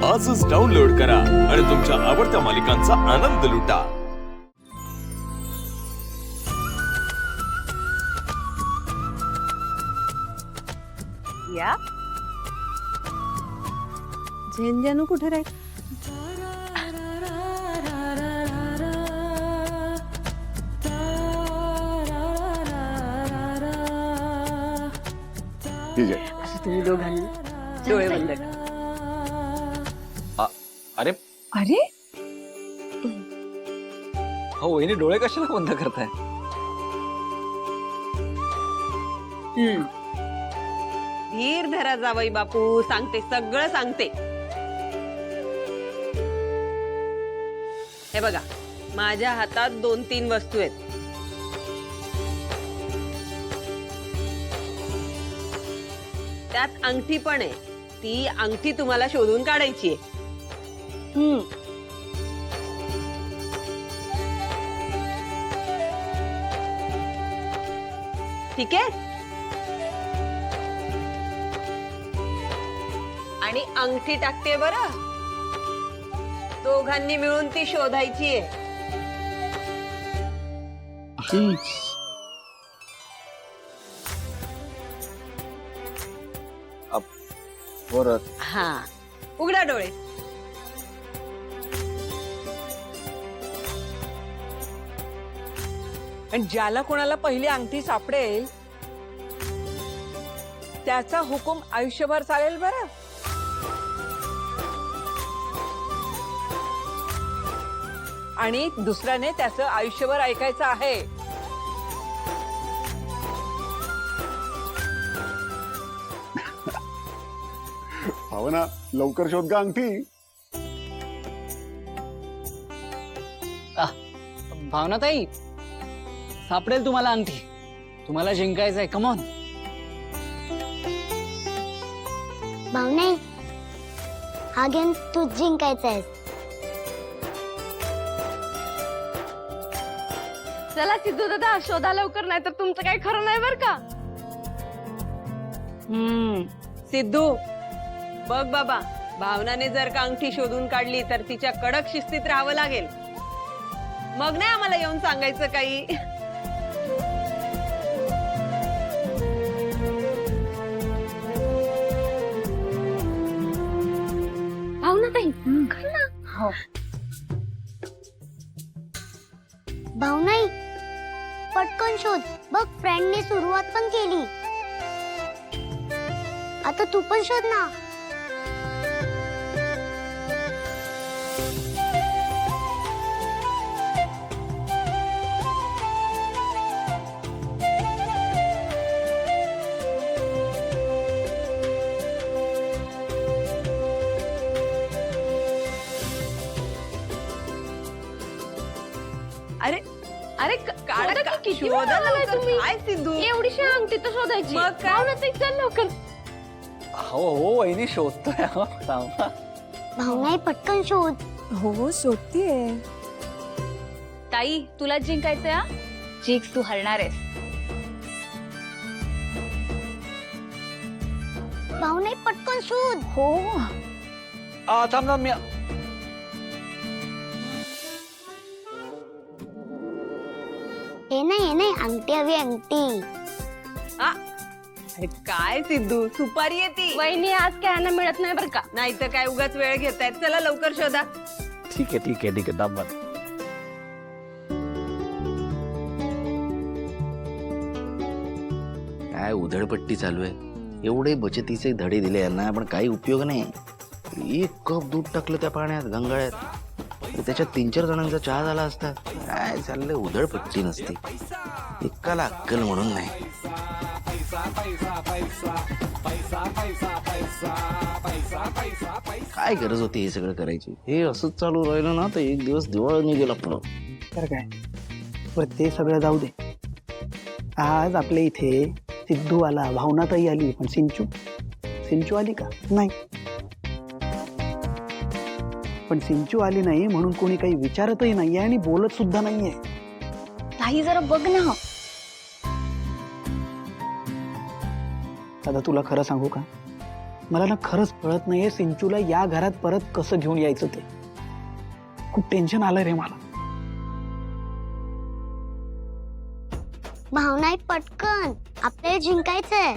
आजच डाउनलोड करा आणि तुमच्या आवडत्या मालिकांचा आनंद लुटा। या झेंजानू कुठे रे? तुम्ही दोघांनी डोळे बंद करा। अरे अरे हो वहिनी डोळे कशाला बंद करताय? धीर धरा जावई बापू, सांगते सगळं सांगते। हे बघा माझ्या हातात 2-3 वस्तू आहेत। त्यात अंगठी पण आहे। ती अंगठी तुम्हाला शोधून काढायची आहे। ठीक आहे? आणि अंगठी टाकते बरं, दोघांनी मिळून ती शोधायची आहे। परत हा उघडा डोळे। आणि ज्याला कोणाला पहिली अंगठी सापडेल त्याचा हुकूम आयुष्यभर चालेल बरं। आणि दुसऱ्याने त्याचं आयुष्यभर ऐकायचं आहे। भावना लवकर शोध गा अंगठी। भावनाताई सापडेल तुम्हाला अंगठी, तुम्हाला जिंकायचंय, कम ऑन। भावना हा गेम तू जिंकायचा आहेस। चला सिद्धू दादा शोधा लवकर, नाही तर तुमचं काही खरं नाही बर का। सिद्धू बघ बाबा, भावनाने जर का अंगठी शोधून काढली तर तिच्या कडक शिस्तीत राहावं लागेल। मग नाही आम्हाला येऊन सांगायचं काही। भावना ताई खरं ना? हो भावना पटकन शोध बघ, फ्रेंडने सुरुवात पण केली, आता तू पण शोध ना। अरे अरे काढा का किती शोधा वेळा आलाय लवकर। तुम्ही? काय सिद्धू एवढीशी अंगठी तर शोधायची। मग काय? भावना ताई चल लवकर। हो हो वहिनी शोधतोय हो, थांबा। भावना पटकन शोध। हो शोधतीये। ताई तुला जिंकायचंय हा? जिंक तू हरणार आहेस। भावना पटकन शोध। हो थांब थांब मी हे नाही अंगठी हवी, अंगठी। अरे काय सिद्धू, सुपारी आहे ती। वहिनी आज काय यांना मिळत नाही बर का। नाही तर काय उगाच वेळ घेतायत। चला लवकर शोधा। ठीक आहे थांबा। काय उधळपट्टी चालू आहे, एवढे बचतीचे धडे दिले यांना पण काही उपयोग नाही। 1 कप दूध टाकलं त्या पाण्यात गंगाळ्यात, त्याच्यात 3-4 जणांचा चहा झाला असता। काय चाललंय, उधळपट्टी नसते, एकाला अक्कल म्हणून नाही। काय गरज होती हे सगळं करायची? हे असंच चालू राहिलं ना तर एक दिवस दिवाळ निघेल आपलं। तर काय, पण ते सगळं जाऊ दे। आज आपल्या इथे सिद्धू आला, भावनाताई आली, पण सिंचू आली का? नाही। पण सिंचू आली नाही म्हणून कोणी काही विचारतही नाहीये आणि बोलत सुद्धा नाहीये। ताई जरा बघ ना। दादा तुला खरं सांगू का, मला ना खरंच कळत नाहीये सिंचूला या घरात परत कसं घेऊन यायचं ते. खूप टेन्शन आलंय रे मला. भावना पटकन, आपल्याला जिंकायचंय.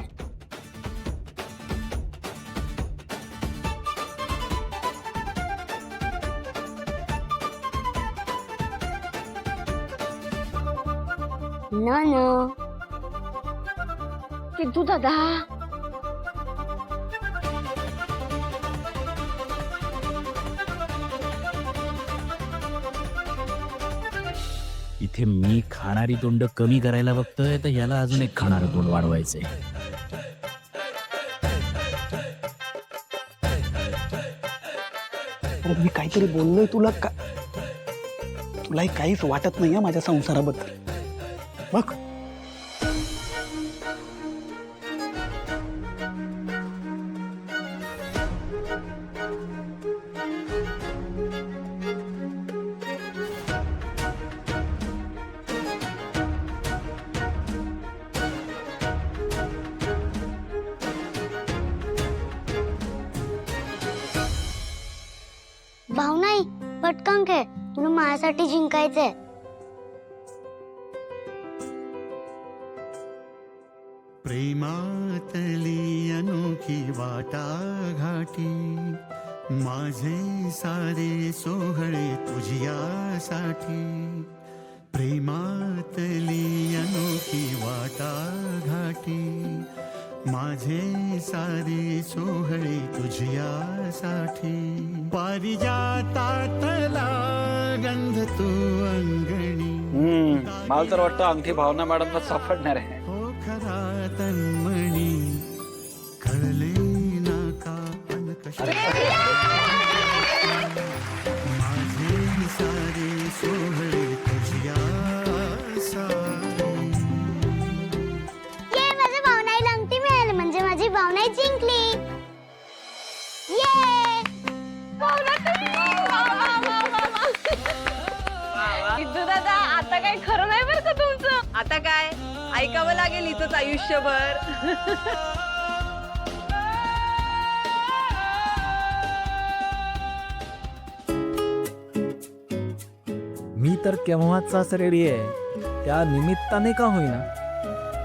न सिद्धू दादा, इथे मी खाणारी तोंड कमी करायला बघतोय तर याला अजून एक खाणारं तोंड वाढवायचंय. अरे मी काहीतरी बोललोय तुला का? तुलाही काहीच वाटत नाहीये माझ्या संसाराबद्दल. बघ भावना पटकन खेळ, तुला माझ्यासाठी जिंकायचंय. प्रेमातली अनोखी वाटाघाटी, माझे सारे सोहळे तुझ्यासाठी. प्रेमातली अनोखी वाटाघाटी, माझे सारे सोहळे तुझ्यासाठी. पारिजातातला गंध तू अंगणी, मला तर वाटतं अंगठी भावना मॅडमला सापडणार आहे. हो खरा तन्मणी, कळले ना का अनकश. माझे सारे सोहळे तुझ्यासाठी. ये, माझ्या भावनाईला अंगठी मिळाली म्हणजे माझी भावना जिंकली. ये सिद्धू दादा, आता काय खरं नाही बरं का तुमचं. आता काय ऐकावं लागेल इथंच आयुष्यभर. मी तर केव्हाचाच रेडी आहे. त्या निमित्ताने का होईना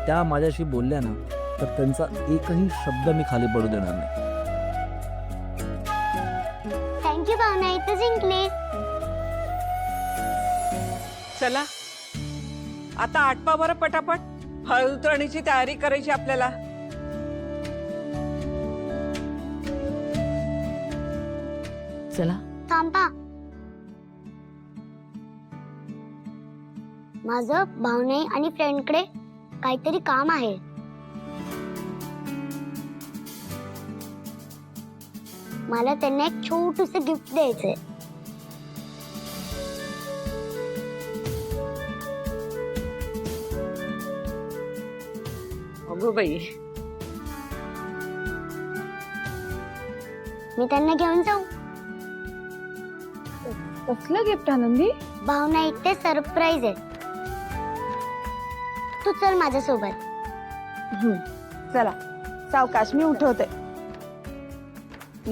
त्या माझ्याशी बोलल्या ना तर त्यांचा एकही शब्द मी खाली पडू देणार नाही. थँक्यू भावना, इथं जिंकली. चला आता आटपा बरं पटापट. हळद उतरणीची तयारी करायची आपल्याला. चला. थांबा, माझं भावना आणि फ्रेंडकडे काहीतरी काम आहे. मला त्यांना एक छोटूस गिफ्ट द्यायचंय. अगो बाई, मी त्यांना घेऊन जाऊ. कसलं गिफ्ट आनंदी? भावना इथे सरप्राईज आहे. तू चल माझ्यासोबत. चला सावकाश, मी उठवते.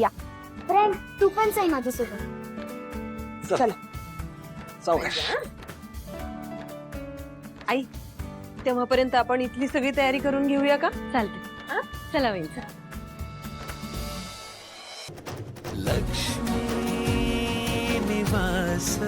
या फ्रेंड, तू पण चल माझ्यासोबत. चला. सावकाश. आई, तेव्हापर्यंत आपण इथली सगळी तयारी करून घेऊया का? चालते. चला वहिनी, चला. लक्ष्मी निवास